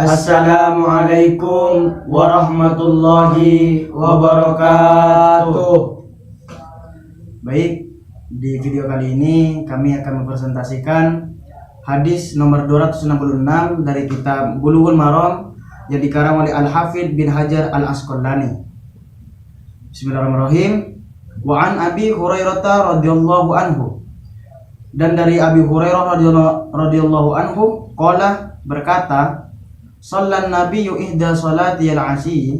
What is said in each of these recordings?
Assalamualaikum warahmatullahi wabarakatuh. Baik, di video kali ini kami akan mempresentasikan hadis nomor 266 dari kitab Bulughul Maram yang dikarang oleh Al-Hafidz bin Hajar Al-Asqalani. Bismillahirrahmanirrahim. Wa an Abi Hurairah radhiyallahu anhu. Dan dari Abi Hurairah radhiyallahu anhu qala, berkata, Sallan nabiyyu ihda salati al-'asyi.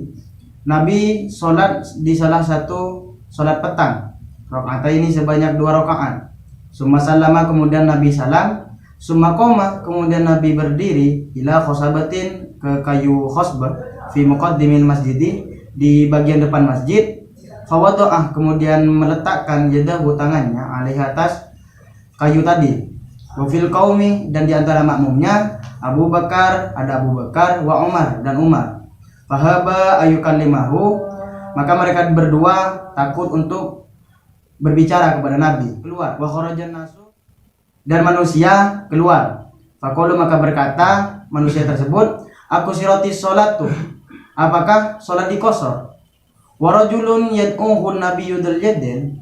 Nabi salat di salah satu salat petang. Rakaat ini sebanyak 2 rakaat. Summa sallama, kemudian Nabi salam. Summa qoma, kemudian Nabi berdiri ila khosabatin, ke kayu khosbah, fi muqaddimil masjidi, di bagian depan masjid. Fawada'ah, kemudian meletakkan yadahu, tangannya, alaihi, atas kayu tadi. Wafil qaumi, dan di antara makmumnya Abu Bakar, ada Abu Bakar, wa Umar, dan Umar. Fahaba ayukallimahu, maka mereka berdua takut untuk berbicara kepada Nabi. Keluar. Wa kharajan nasu, dan manusia keluar. Faqalu, maka berkata manusia tersebut, aku sirati sholatu, apakah sholat dikosor? Wa rajulun yad'uhu nabiyyu dzul yadain,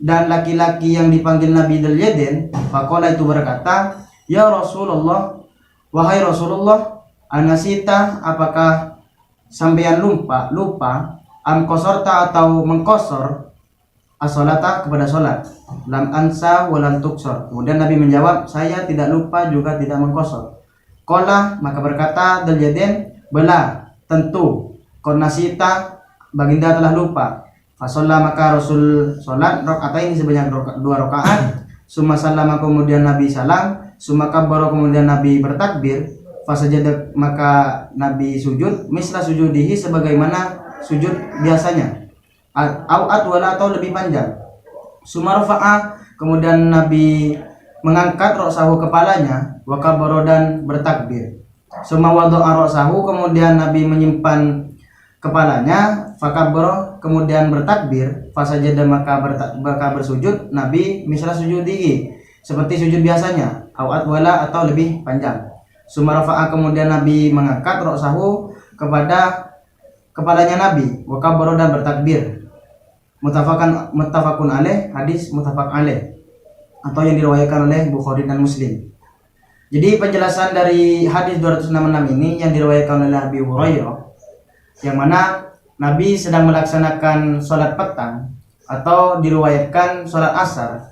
dan laki-laki yang dipanggil Nabi dzul yadain. Faqala, itu berkata, ya Rasulullah, wahai Rasulullah, anasita, apakah sampeyan lupa am kosorta, atau mengkosor as-sholata, kepada sholat. Lam ansa walam tuksor. Kemudian Nabi menjawab, saya tidak lupa juga tidak mengkosor. Qala, maka berkata dzul yadain, bela, tentu, konasita, baginda telah lupa. Fasolla, maka Rasul sholat ini sebanyak 2 rakaat. Summa sallama, kemudian Nabi salam. Summa kabbara, kemudian Nabi bertakbir. Fasajada, maka Nabi sujud, misla sujudihi, sebagaimana sujud biasanya, wala, atau lebih panjang. Summa rafa'a, kemudian Nabi mengangkat ra'sahu, kepalanya, wa kabbara, dan bertakbir. Summa wada'a ra'sahu, kemudian Nabi menyimpan kepalanya, fakabbara, kemudian bertakbir. Fasajada, maka bersujud Nabi misla sujudihi, seperti sujud biasanya, wala, atau lebih panjang. Summa rafa'a, kemudian Nabi mengangkat ra'sahu, kepada kepalanya Nabi, wa kabbara, dan bertakbir. Muttafaqun alaih, hadis muttafaq alaih, atau yang diriwayatkan oleh Bukhari dan Muslim. Jadi penjelasan dari hadis 266 ini yang diriwayatkan oleh Abi Hurairah, yang mana Nabi sedang melaksanakan sholat petang, atau diriwayatkan sholat asar.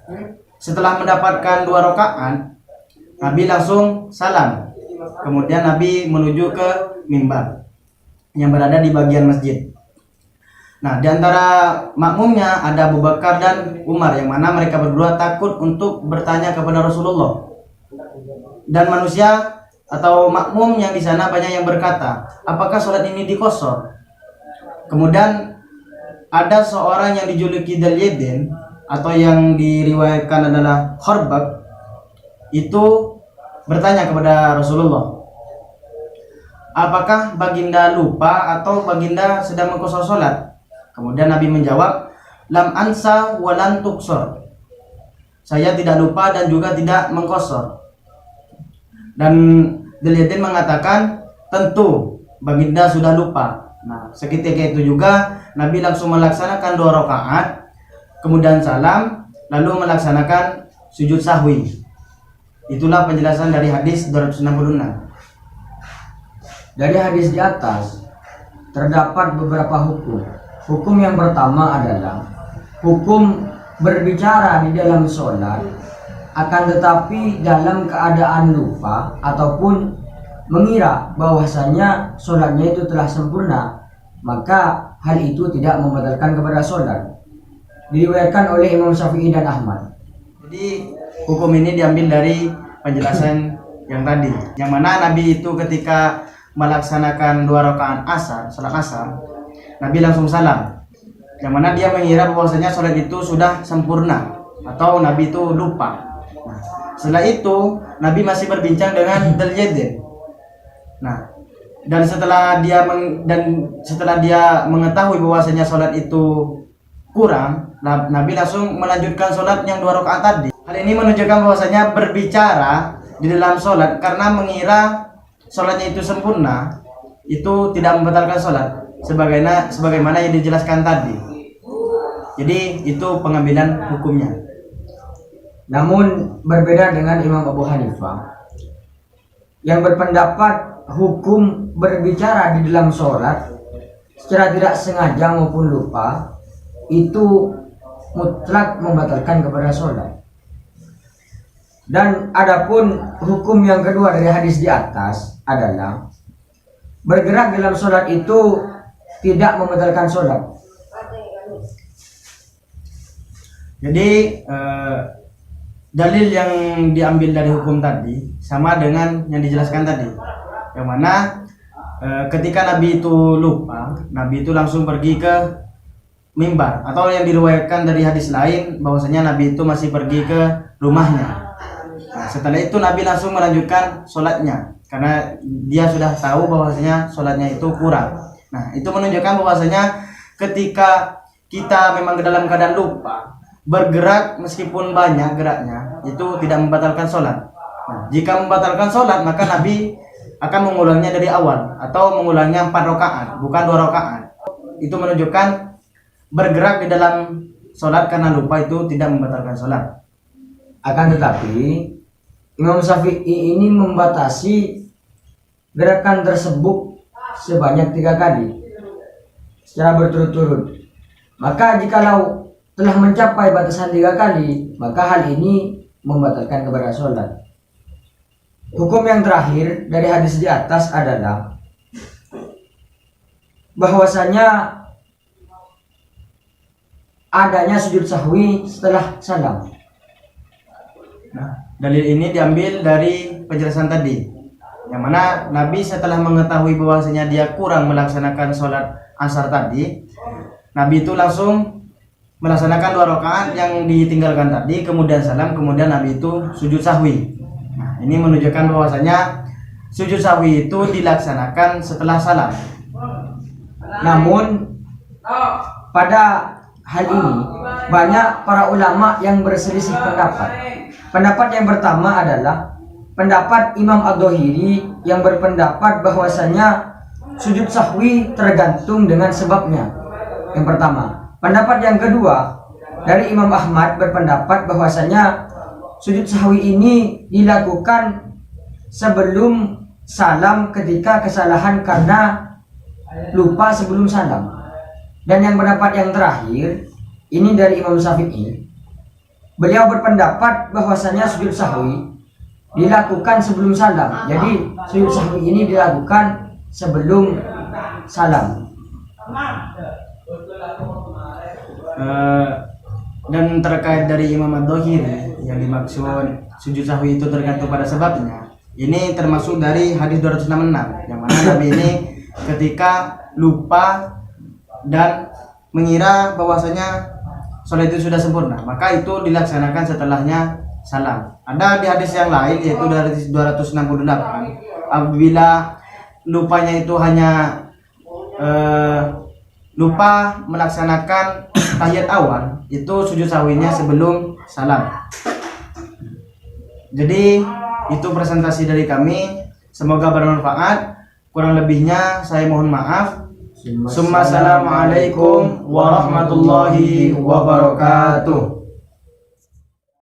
Setelah mendapatkan 2 rakaat, Nabi langsung salam. Kemudian Nabi menuju ke mimbar yang berada di bagian masjid. Nah, di antara makmumnya ada Abu Bakar dan Umar, yang mana mereka berdua takut untuk bertanya kepada Rasulullah. Dan manusia atau makmum yang di sana banyak yang berkata, apakah sholat ini dikosor? Kemudian ada seorang yang dijuluki dzul yadain, atau yang diriwayatkan adalah Kharbab, itu bertanya kepada Rasulullah, apakah baginda lupa atau baginda sedang mengkosor sholat? Kemudian Nabi menjawab, lam ansa walan tuksor, saya tidak lupa dan juga tidak mengkosor. Dan dzul yadain mengatakan, tentu baginda sudah lupa. Nah, seketika itu juga Nabi langsung melaksanakan 2 rakaat, kemudian salam, lalu melaksanakan sujud sahwi. Itulah penjelasan dari hadis 266. Dari hadis di atas terdapat beberapa hukum. Hukum yang pertama adalah hukum berbicara di dalam sholat, akan tetapi dalam keadaan lupa ataupun mengira bahwasanya sholatnya itu telah sempurna, maka hal itu tidak membatalkan kepada sholat. Diriwayatkan oleh Imam Syafi'i dan Ahmad. Jadi hukum ini diambil dari penjelasan yang tadi, yang mana Nabi itu ketika melaksanakan 2 rakaat asar, salat asar, Nabi langsung salam, yang mana dia mengira bahwasanya sholat itu sudah sempurna, atau Nabi itu lupa. Nah, setelah itu Nabi masih berbincang dengan dzul yadain. Nah, dan setelah dia mengetahui bahwasanya sholat itu kurang, Nabi langsung melanjutkan sholat yang 2 rakaat tadi. Hal ini menunjukkan bahwasanya berbicara di dalam sholat karena mengira sholatnya itu sempurna, itu tidak membatalkan sholat sebagaimana yang dijelaskan tadi. Jadi itu pengambilan hukumnya. Namun berbeda dengan Imam Abu Hanifah yang berpendapat hukum berbicara di dalam sholat secara tidak sengaja maupun lupa itu mutlak membatalkan kepada sholat. Dan adapun hukum yang kedua dari hadis di atas adalah bergerak dalam sholat itu tidak membatalkan sholat. Jadi dalil yang diambil dari hukum tadi sama dengan yang dijelaskan tadi, yang mana ketika Nabi itu lupa, Nabi itu langsung pergi ke mimbar, atau yang diriwayatkan dari hadis lain bahwasanya Nabi itu masih pergi ke rumahnya. Nah, setelah itu Nabi langsung melanjutkan sholatnya karena dia sudah tahu bahwasanya sholatnya itu kurang. Nah, itu menunjukkan bahwasanya ketika kita memang dalam keadaan lupa, bergerak meskipun banyak geraknya itu tidak membatalkan sholat. Nah, jika membatalkan sholat maka Nabi akan mengulangnya dari awal atau mengulangnya 4 rakaat bukan 2 rakaat. Itu menunjukkan bergerak di dalam sholat karena lupa itu tidak membatalkan sholat. Akan tetapi Imam Syafi'i ini membatasi gerakan tersebut sebanyak 3 kali secara berturut-turut. Maka jikalau telah mencapai batasan 3 kali, maka hal ini membatalkan kepada sholat. Hukum yang terakhir dari hadis di atas adalah bahwasanya adanya sujud sahwi setelah salam. Nah, dalil ini diambil dari penjelasan tadi, yang mana Nabi setelah mengetahui bahwasanya dia kurang melaksanakan sholat asar tadi, Nabi itu langsung melaksanakan 2 rakaat yang ditinggalkan tadi, kemudian salam, kemudian Nabi itu sujud sahwi. Nah, ini menunjukkan bahwasanya sujud sahwi itu dilaksanakan setelah salam. Namun pada hal ini banyak para ulama yang berselisih pendapat. Pendapat yang pertama adalah pendapat Imam Ad-Dhahiri yang berpendapat bahwasanya sujud sahwi tergantung dengan sebabnya. Yang pertama. Pendapat yang kedua dari Imam Ahmad berpendapat bahwasanya sujud sahwi ini dilakukan sebelum salam ketika kesalahan karena lupa sebelum salam. Dan yang pendapat yang terakhir ini dari Imam Syafi'i. Beliau berpendapat bahwasanya sujud sahwi dilakukan sebelum salam. Jadi sujud sahwi ini dilakukan sebelum salam. Dan terkait dari Imam Ad-Dhahiri yang dimaksud sujud sahwi itu tergantung pada sebabnya, ini termasuk dari hadis 266 yang mana Nabi ini ketika lupa dan mengira bahwasanya sholat itu sudah sempurna, maka itu dilaksanakan setelahnya salam. Ada di hadis yang lain yaitu dari 268, apabila lupanya itu hanya lupa melaksanakan tahiyat awal, itu sujud sahwinya sebelum salam. Jadi itu presentasi dari kami, semoga bermanfaat. Kurang lebihnya saya mohon maaf. Assalamualaikum warahmatullahi wabarakatuh.